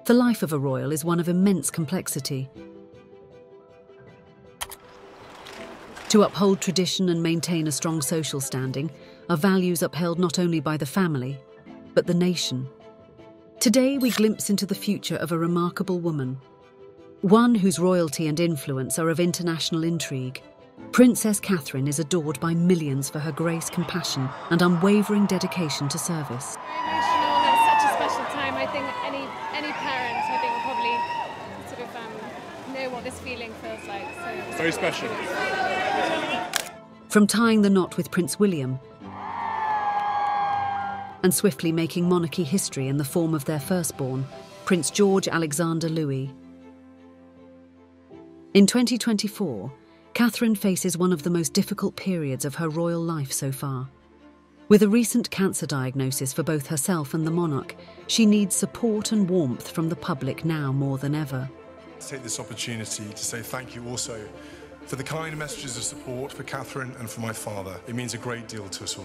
The life of a royal is one of immense complexity. To uphold tradition and maintain a strong social standing are values upheld not only by the family, but the nation. Today we glimpse into the future of a remarkable woman, one whose royalty and influence are of international intrigue. Princess Catherine is adored by millions for her grace, compassion, and unwavering dedication to service. Very emotional. It's such a special time. I think any parent, I think, will probably sort of know what this feeling feels like. So very special. From tying the knot with Prince William and swiftly making monarchy history in the form of their firstborn, Prince George Alexander Louis. In 2024, Catherine faces one of the most difficult periods of her royal life so far. With a recent cancer diagnosis for both herself and the monarch, she needs support and warmth from the public now more than ever. I take this opportunity to say thank you also for the kind messages of support for Catherine and for my father. It means a great deal to us all.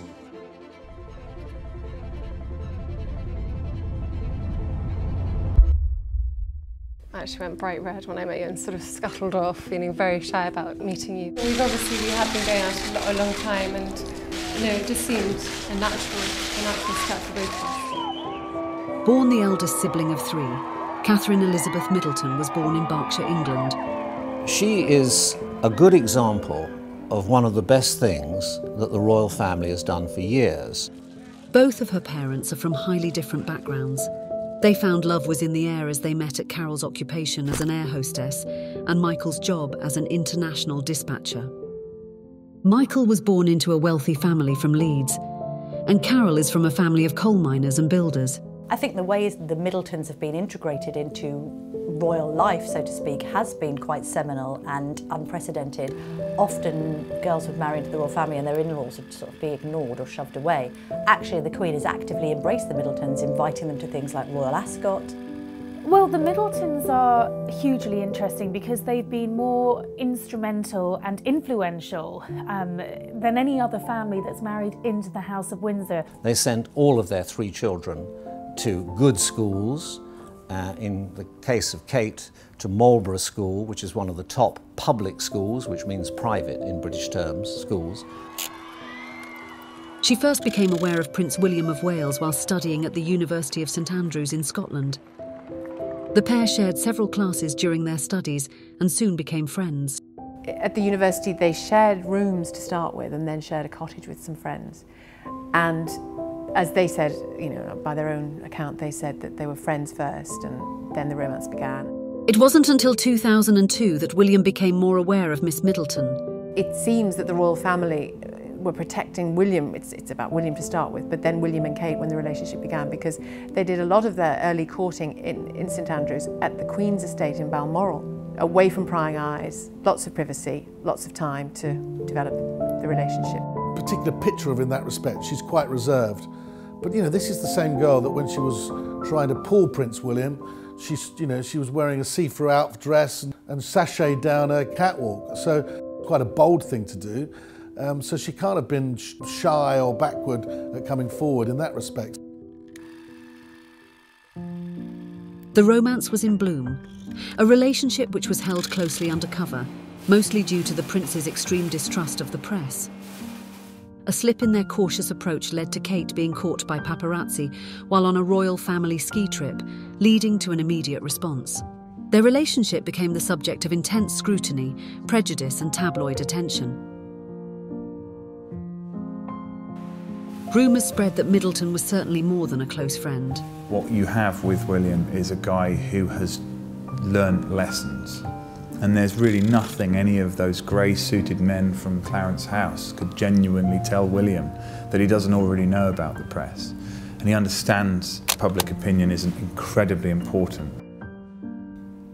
I actually went bright red when I met you and sort of scuttled off, feeling very shy about meeting you. We had been going out a long time, and it just seemed a natural step for both of us. Born the eldest sibling of three, Catherine Elizabeth Middleton was born in Berkshire, England. She is a good example of one of the best things that the royal family has done for years. Both of her parents are from highly different backgrounds. They found love was in the air as they met at Carol's occupation as an air hostess and Michael's job as an international dispatcher. Michael was born into a wealthy family from Leeds, and Carol is from a family of coal miners and builders. I think the ways the Middletons have been integrated into royal life, so to speak, has been quite seminal and unprecedented. Often girls would marry into the royal family and their in-laws would sort of be ignored or shoved away. Actually, the Queen has actively embraced the Middletons, inviting them to things like Royal Ascot. Well, the Middletons are hugely interesting because they've been more instrumental and influential than any other family that's married into the House of Windsor. They sent all of their three children to good schools. In the case of Kate, to Marlborough School, which is one of the top public schools, which means private in British terms, schools. She first became aware of Prince William of Wales while studying at the University of St Andrews in Scotland. The pair shared several classes during their studies and soon became friends. At the university, they shared rooms to start with and then shared a cottage with some friends. And as they said, by their own account, they said that they were friends first and then the romance began. It wasn't until 2002 that William became more aware of Miss Middleton. It seems that the royal family were protecting William. It's about William to start with, but then William and Kate when the relationship began, because they did a lot of their early courting in St Andrews at the Queen's estate in Balmoral, away from prying eyes, lots of privacy, lots of time to develop the relationship. Particular picture of in that respect, she's quite reserved. But this is the same girl that when she was trying to pull Prince William, she was wearing a see-through out dress and sashayed down a catwalk. So quite a bold thing to do. So she can't have been shy or backward at coming forward in that respect. The romance was in bloom, a relationship which was held closely undercover, mostly due to the prince's extreme distrust of the press. A slip in their cautious approach led to Kate being caught by paparazzi while on a royal family ski trip, leading to an immediate response. Their relationship became the subject of intense scrutiny, prejudice and tabloid attention. Rumours spread that Middleton was certainly more than a close friend. What you have with William is a guy who has learnt lessons. And there's really nothing any of those grey-suited men from Clarence House could genuinely tell William that he doesn't already know about the press. And he understands public opinion is incredibly important.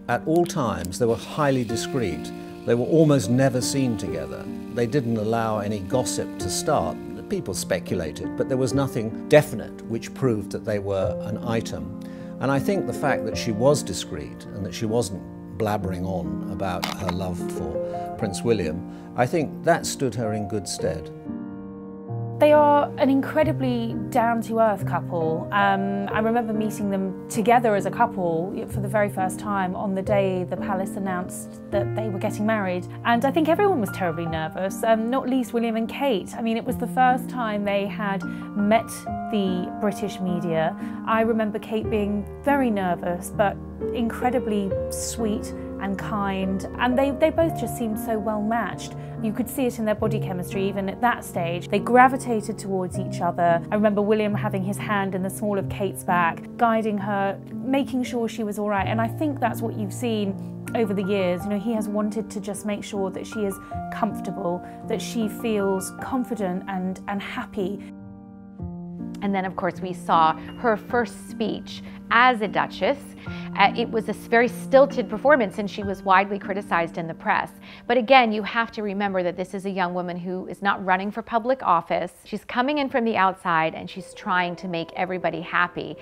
At all times, they were highly discreet. They were almost never seen together. They didn't allow any gossip to start. People speculated, but there was nothing definite which proved that they were an item. And I think the fact that she was discreet and that she wasn't blabbering on about her love for Prince William, I think that stood her in good stead. They are an incredibly down-to-earth couple. I remember meeting them together as a couple for the very first time on the day the palace announced that they were getting married. And I think everyone was terribly nervous, not least William and Kate. I mean, it was the first time they had met the British media. I remember Kate being very nervous, but incredibly sweet and kind, and they both just seemed so well matched. You could see it in their body chemistry even at that stage. They gravitated towards each other. I remember William having his hand in the small of Kate's back, guiding her, making sure she was all right, and I think that's what you've seen over the years. You know, he has wanted to just make sure that she is comfortable, that she feels confident and happy. And then, of course, we saw her first speech as a Duchess. It was a very stilted performance, and she was widely criticized in the press. But again, you have to remember that this is a young woman who is not running for public office. She's coming in from the outside, and she's trying to make everybody happy.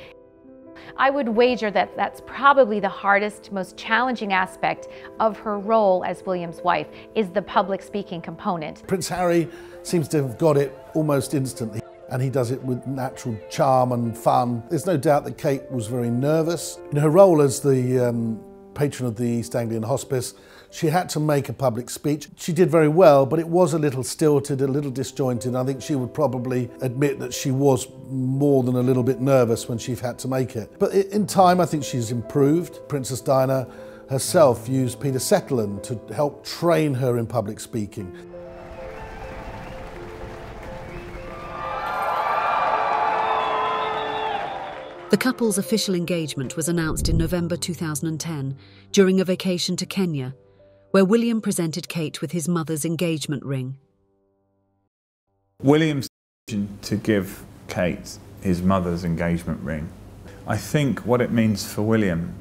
I would wager that that's probably the hardest, most challenging aspect of her role as William's wife, is the public speaking component. Prince Harry seems to have got it almost instantly, and he does it with natural charm and fun. There's no doubt that Kate was very nervous. In her role as the patron of the East Anglian Hospice, she had to make a public speech. She did very well, but it was a little stilted, a little disjointed. I think she would probably admit that she was more than a little bit nervous when she had to make it. But in time, I think she's improved. Princess Diana herself used Peter Setterland to help train her in public speaking. The couple's official engagement was announced in November 2010 during a vacation to Kenya, where William presented Kate with his mother's engagement ring. William's decision to give Kate his mother's engagement ring, I think what it means for William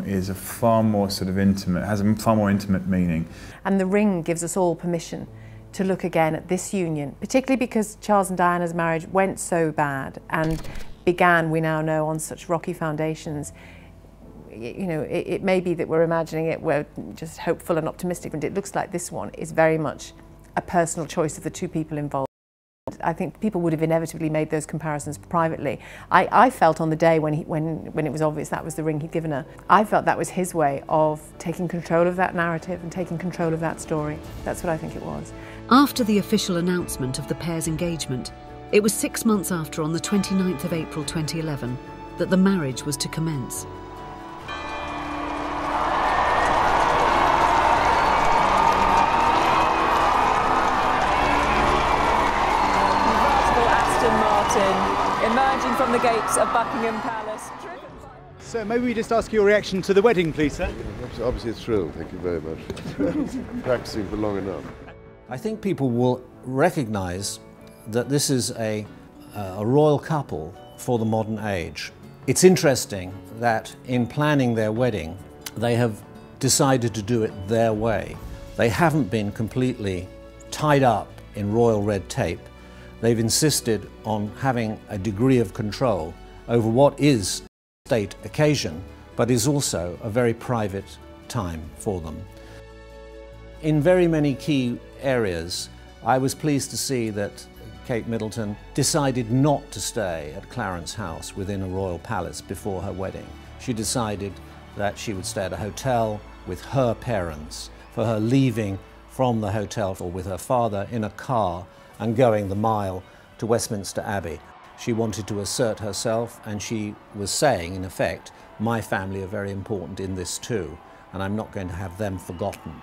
is a far more sort of intimate, has a far more intimate meaning. And the ring gives us all permission to look again at this union, particularly because Charles and Diana's marriage went so bad and began, we now know, on such rocky foundations. You know, it may be that we're imagining it, we're just hopeful and optimistic, but it looks like this one is very much a personal choice of the two people involved. I think people would have inevitably made those comparisons privately. I felt on the day when it was obvious that was the ring he'd given her, I felt that was his way of taking control of that narrative and taking control of that story. That's what I think it was. After the official announcement of the pair's engagement, it was 6 months after, on the 29th of April 2011, that the marriage was to commence. Aston Martin emerging from the gates of Buckingham Palace. So maybe we just ask your reaction to the wedding, please, sir. Obviously a thrill, thank you very much. Practicing for long enough. I think people will recognise that this is a royal couple for the modern age. It's interesting that in planning their wedding, they have decided to do it their way. They haven't been completely tied up in royal red tape. They've insisted on having a degree of control over what is a state occasion, but is also a very private time for them. In very many key areas, I was pleased to see that Kate Middleton decided not to stay at Clarence House within a royal palace before her wedding. She decided that she would stay at a hotel with her parents, for her leaving from the hotel or with her father in a car and going the mile to Westminster Abbey. She wanted to assert herself, and she was saying, in effect, my family are very important in this too, and I'm not going to have them forgotten.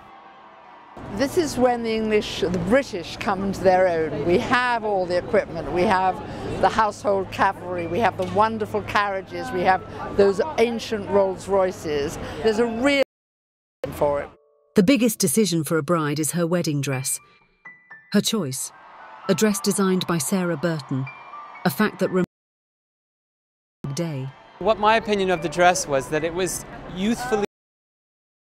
This is when the British come into their own. We have all the equipment, we have the household cavalry, we have the wonderful carriages, we have those ancient Rolls Royces. There's a real for it. The biggest decision for a bride is her wedding dress. Her choice, a dress designed by Sarah Burton, a fact that remains day. What my opinion of the dress was that it was youthfully,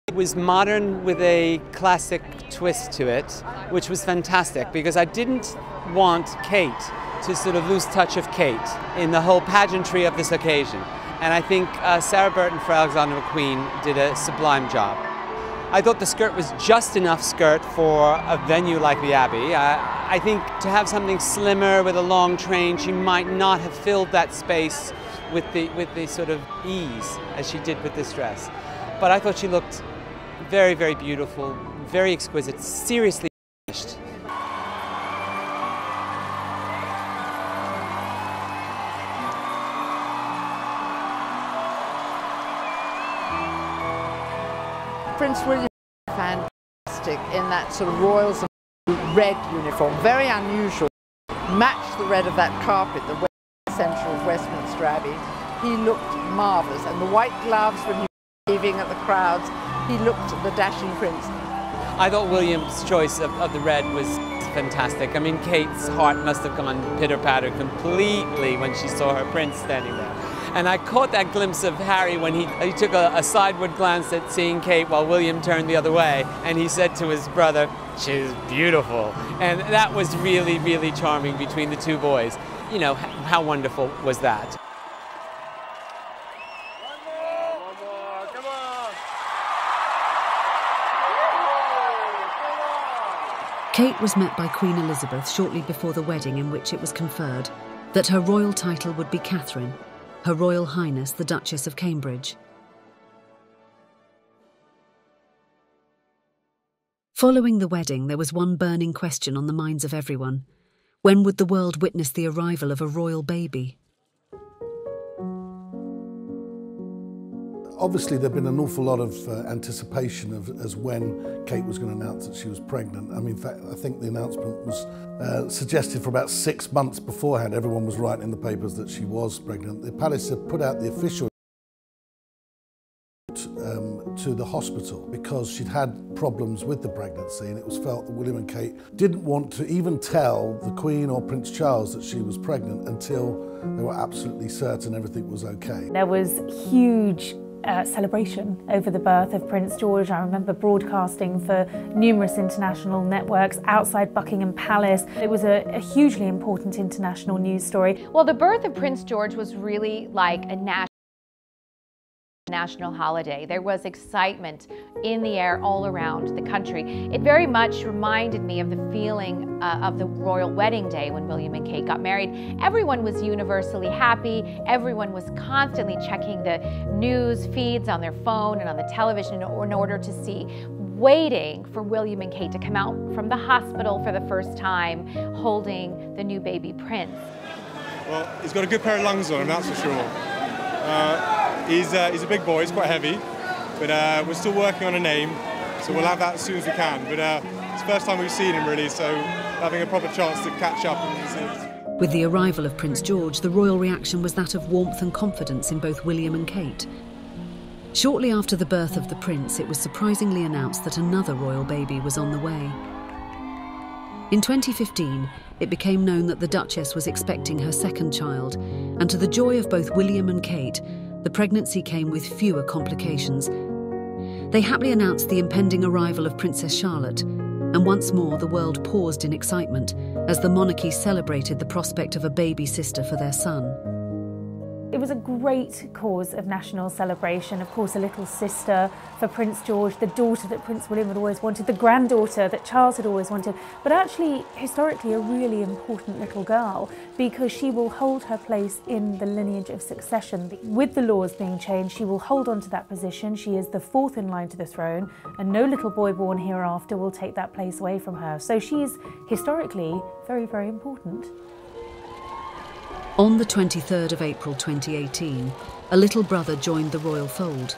it was modern with a classic twist to it, which was fantastic because I didn't want Kate to sort of lose touch of Kate in the whole pageantry of this occasion. And I think Sarah Burton for Alexander McQueen did a sublime job. I thought the skirt was just enough skirt for a venue like the Abbey. I think to have something slimmer with a long train, she might not have filled that space with the sort of ease as she did with this dress. But I thought she looked very, very beautiful, very exquisite, seriously finished. Prince William was fantastic in that sort of royals and red uniform, very unusual, matched the red of that carpet, the centre of Westminster Abbey. He looked marvellous, and the white gloves when he was waving at the crowds, he looked the dashing prince. I thought William's choice of the red was fantastic. I mean, Kate's heart must have gone pitter-patter completely when she saw her prince standing there. And I caught that glimpse of Harry when he took a sideward glance at seeing Kate while William turned the other way, and he said to his brother, "She's beautiful." And that was really, really charming between the two boys. You know, how wonderful was that? Kate was met by Queen Elizabeth shortly before the wedding, in which it was conferred that her royal title would be Catherine, Her Royal Highness the Duchess of Cambridge. Following the wedding, there was one burning question on the minds of everyone. When would the world witness the arrival of a royal baby? Obviously, there'd been an awful lot of anticipation as when Kate was going to announce that she was pregnant. I mean, in fact, I think the announcement was suggested for about 6 months beforehand. Everyone was writing in the papers that she was pregnant. The palace had put out the official to the hospital because she'd had problems with the pregnancy, and it was felt that William and Kate didn't want to even tell the Queen or Prince Charles that she was pregnant until they were absolutely certain everything was okay. There was huge celebration over the birth of Prince George. I remember broadcasting for numerous international networks outside Buckingham Palace. It was a hugely important international news story. Well, the birth of Prince George was really like a national holiday. There was excitement in the air all around the country. It very much reminded me of the feeling of the royal wedding day when William and Kate got married. Everyone was universally happy. Everyone was constantly checking the news feeds on their phone and on the television in order to see, waiting for William and Kate to come out from the hospital for the first time, holding the new baby prince. Well, he's got a good pair of lungs on him, that's for sure. He's a big boy, he's quite heavy, but we're still working on a name, so we'll have that as soon as we can. But it's the first time we've seen him, really, so having a proper chance to catch up and see it. With the arrival of Prince George, the royal reaction was that of warmth and confidence in both William and Kate. Shortly after the birth of the prince, it was surprisingly announced that another royal baby was on the way. In 2015, it became known that the Duchess was expecting her second child, and to the joy of both William and Kate, the pregnancy came with fewer complications. They happily announced the impending arrival of Princess Charlotte, and once more the world paused in excitement as the monarchy celebrated the prospect of a baby sister for their son. It was a great cause of national celebration. Of course, a little sister for Prince George, the daughter that Prince William had always wanted, the granddaughter that Charles had always wanted, but actually, historically, a really important little girl because she will hold her place in the lineage of succession. With the laws being changed, she will hold on to that position. She is the fourth in line to the throne, and no little boy born hereafter will take that place away from her. So she is historically very, very important. On the 23rd of April 2018, a little brother joined the royal fold.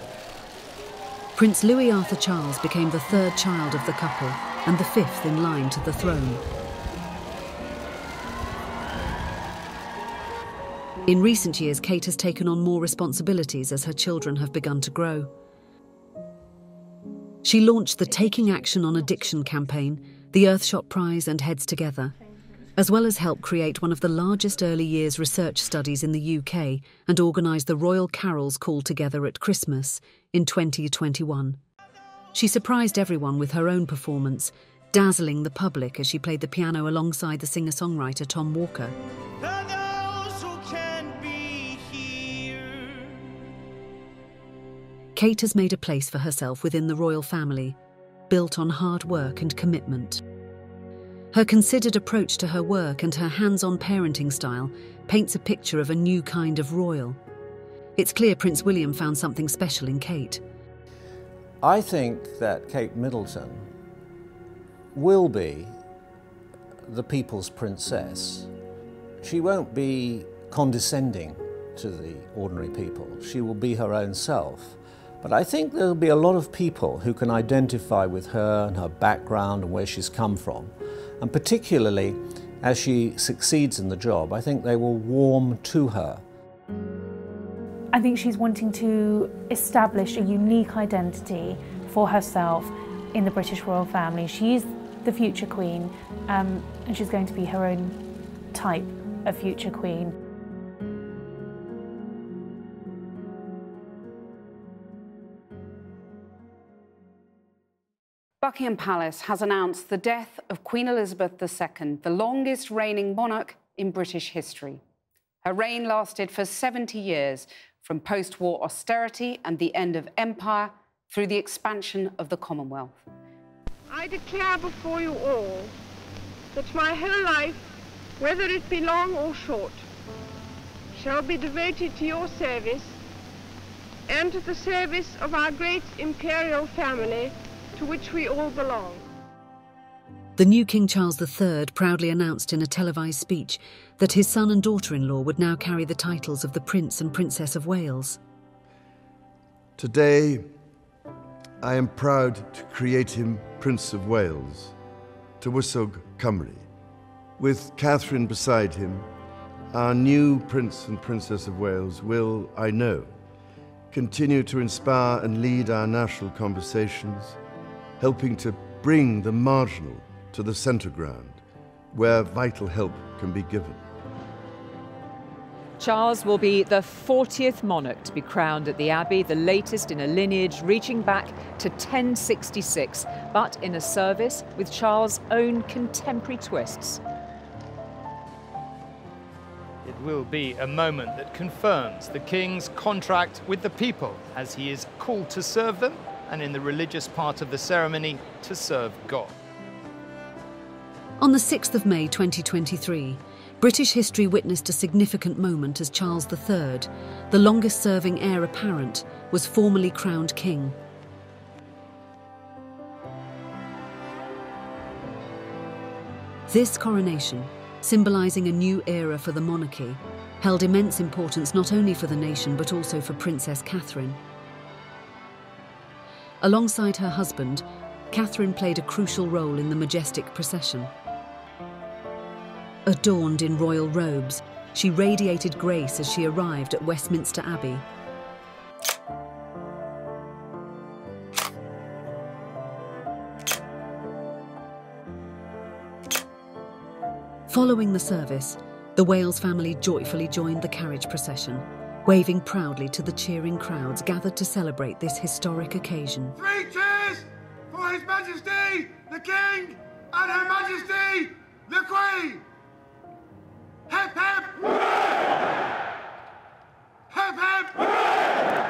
Prince Louis Arthur Charles became the third child of the couple and the fifth in line to the throne. In recent years, Kate has taken on more responsibilities as her children have begun to grow. She launched the Taking Action on Addiction campaign, the Earthshot Prize and Heads Together, as well as help create one of the largest early years research studies in the UK and organise the Royal Carols Call Together at Christmas in 2021. She surprised everyone with her own performance, dazzling the public as she played the piano alongside the singer-songwriter Tom Walker. Kate has made a place for herself within the royal family, built on hard work and commitment. Her considered approach to her work and her hands-on parenting style paints a picture of a new kind of royal. It's clear Prince William found something special in Kate. I think that Kate Middleton will be the people's princess. She won't be condescending to the ordinary people. She will be her own self. But I think there'll be a lot of people who can identify with her and her background and where she's come from. And particularly as she succeeds in the job, I think they will warm to her. I think she's wanting to establish a unique identity for herself in the British royal family. She's the future queen, and she's going to be her own type of future queen. Buckingham Palace has announced the death of Queen Elizabeth II, the longest reigning monarch in British history. Her reign lasted for 70 years, from post-war austerity and the end of empire through the expansion of the Commonwealth. I declare before you all that my whole life, whether it be long or short, shall be devoted to your service and to the service of our great imperial family to which we all belong. The new King Charles III proudly announced in a televised speech that his son and daughter-in-law would now carry the titles of the Prince and Princess of Wales. Today, I am proud to create him Prince of Wales, Tywysog Cymru. With Catherine beside him, our new Prince and Princess of Wales will, I know, continue to inspire and lead our national conversations, helping to bring the marginal to the centre ground, where vital help can be given. Charles will be the 40th monarch to be crowned at the Abbey, the latest in a lineage reaching back to 1066, but in a service with Charles' own contemporary twists. It will be a moment that confirms the King's contract with the people, as he is called to serve them, and in the religious part of the ceremony, to serve God. On the 6th of May 2023, British history witnessed a significant moment as Charles III, the longest-serving heir apparent, was formally crowned king. This coronation, symbolising a new era for the monarchy, held immense importance not only for the nation but also for Princess Catherine. Alongside her husband, Catherine played a crucial role in the majestic procession. Adorned in royal robes, she radiated grace as she arrived at Westminster Abbey. Following the service, the Wales family joyfully joined the carriage procession, waving proudly to the cheering crowds gathered to celebrate this historic occasion. 3 cheers for His Majesty, the King, and Her Majesty, the Queen! Hip hip! Hooray! Hip hip! Hooray!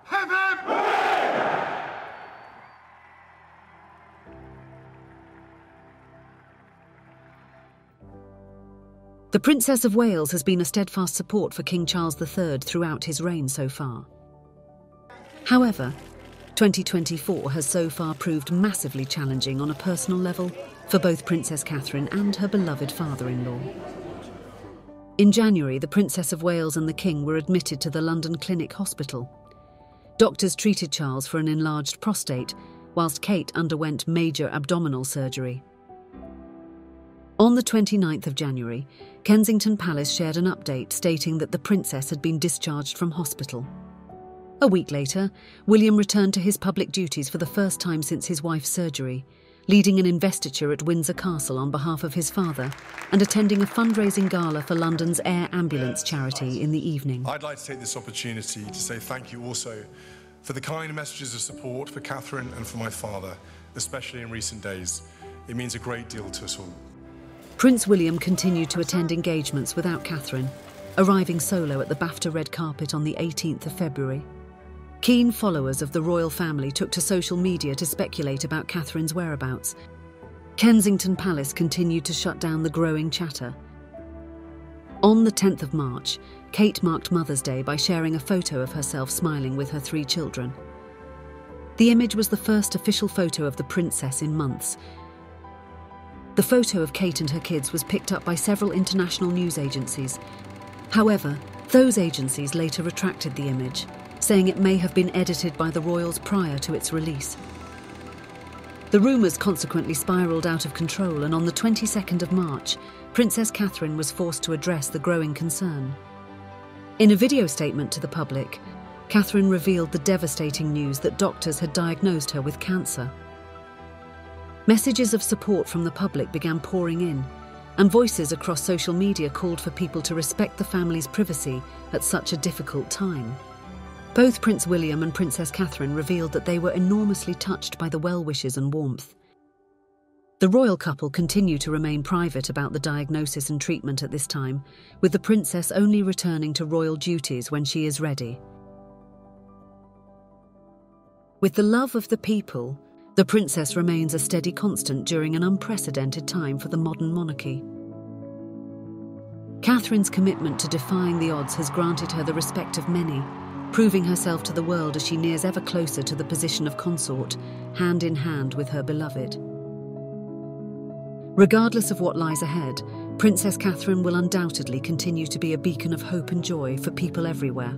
Hip hip! Hooray! The Princess of Wales has been a steadfast support for King Charles III throughout his reign so far. However, 2024 has so far proved massively challenging on a personal level for both Princess Catherine and her beloved father-in-law. In January, the Princess of Wales and the King were admitted to the London Clinic Hospital. Doctors treated Charles for an enlarged prostate, whilst Kate underwent major abdominal surgery. On the 29th of January, Kensington Palace shared an update stating that the princess had been discharged from hospital. A week later, William returned to his public duties for the first time since his wife's surgery, leading an investiture at Windsor Castle on behalf of his father and attending a fundraising gala for London's Air Ambulance charity in the evening. I'd like to take this opportunity to say thank you also for the kind messages of support for Catherine and for my father, especially in recent days. It means a great deal to us all. Prince William continued to attend engagements without Catherine, arriving solo at the BAFTA red carpet on the 18th of February. Keen followers of the royal family took to social media to speculate about Catherine's whereabouts. Kensington Palace continued to shut down the growing chatter. On the 10th of March, Kate marked Mother's Day by sharing a photo of herself smiling with her 3 children. The image was the first official photo of the princess in months. The photo of Kate and her kids was picked up by several international news agencies. However, those agencies later retracted the image, saying it may have been edited by the royals prior to its release. The rumours consequently spiralled out of control, and on the 22nd of March, Princess Catherine was forced to address the growing concern. In a video statement to the public, Catherine revealed the devastating news that doctors had diagnosed her with cancer. Messages of support from the public began pouring in, and voices across social media called for people to respect the family's privacy at such a difficult time. Both Prince William and Princess Catherine revealed that they were enormously touched by the well-wishes and warmth. The royal couple continue to remain private about the diagnosis and treatment at this time, with the princess only returning to royal duties when she is ready. With the love of the people, the princess remains a steady constant during an unprecedented time for the modern monarchy. Catherine's commitment to defying the odds has granted her the respect of many, proving herself to the world as she nears ever closer to the position of consort, hand in hand with her beloved. Regardless of what lies ahead, Princess Catherine will undoubtedly continue to be a beacon of hope and joy for people everywhere.